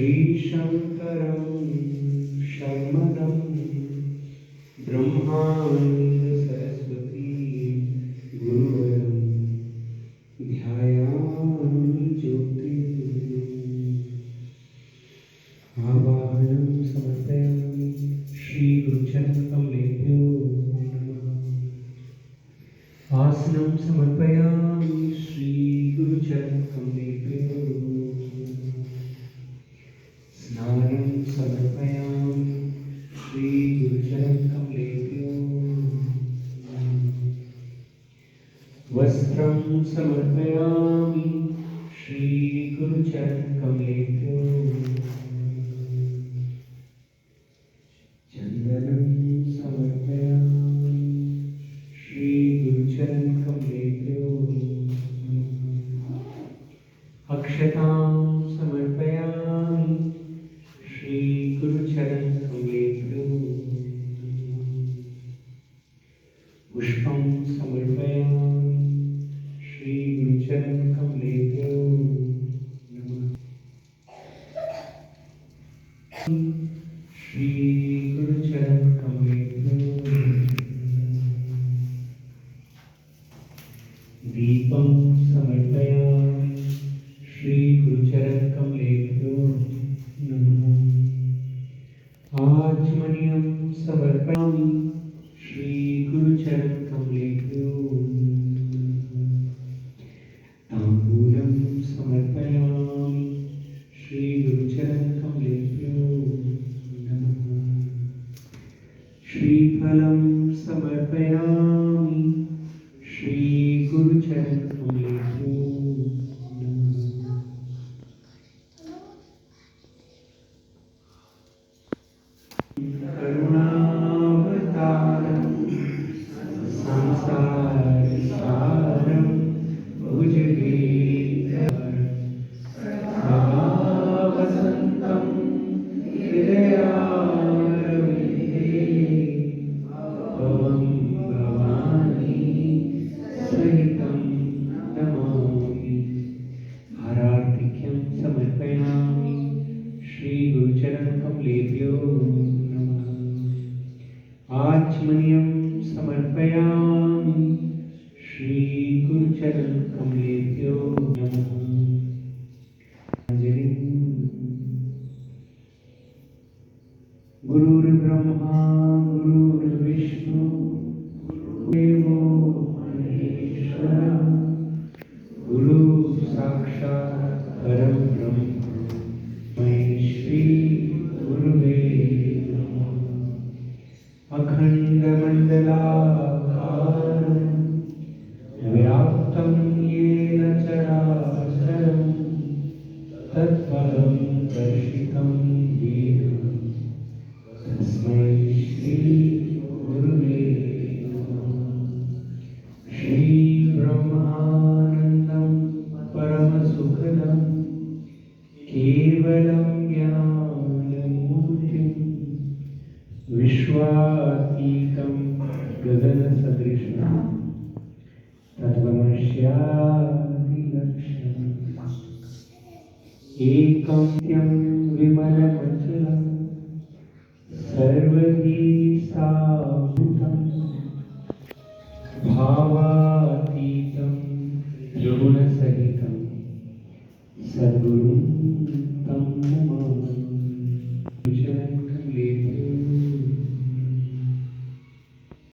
श्रीशङ्करं शर्मदं ब्रह्मानन्द सरस्वती गुरुवरं ध्यायामि ज्योतिः। आवाहनं समर्पयामि श्रीगुरुचरणकमलेभ्यो नमः। आसनं समर्पयामि श्रीगुरुचरणकमलेभ्यो। स्नानं समर्पयामि श्रीगुरुचरणकमलेभ्यो। वस्त्रं समर्पयामि श्रीगुरुचरणकमलेभ्यो। चन्दनं समर्पयामि श्रीगुरुचरणकमलेभ्यो। अक्षतां समर्पयामि श्रीगुरुचरणकमलेभ्यो। पुष्पं समर्पयामि श्रीगुरुचरणकमलेभ्यो नमः। श्रीगुरुचरणकमलेभ्यो। दीपं समर्पयामि श्रीगुरुचरणकमलेभ्यो नमः। आचमनीयं समर्पयामि श्रीगुरुचरणकमलेभ्यो। ताम्बूलं समर्पयामि श्रीगुरुचरणकमलेभ्यो नमः। श्रीफलं समर्पयामि श्रीगुरुचरणकमलेभ्यो नमः। करुणावतारं संसारसारं भुजगेन्द्रं सदा वसन्तं हृदयारविन्दे भवं भवानी सहितं नमामि। हारार्तिक्यं समर्पयामि श्रीगुरुचरणकमलेभ्यो नमः। आचमनीयं समर्पयामि श्रीगुरुचरणकमलेभ्यो नमः। गुरुर्ब्रह्मा गुरुर्विष्णु गुरुर्देवो महेश्वरः गुरु साक्षात् परं ब्रह्म श्री गुरुवे नमः। अखण्डमण्डलाकारं व्याप्तं येन चराचरं तत्पदं दर्शितं येन तस्मै श्री गुरुवे नमः। श्रीब्रह्मानन्दं परमसुखदं केवलं ज्ञानमूर्तिं विश्वातीतं गगनसदृशं तत्त्वमस्यादिलक्ष्यम् एकं नित्यं विमलमचलं सर्वधी साभूतं भावातीतं त्रिगुणसहितं सद्गुरुं तं नमामि।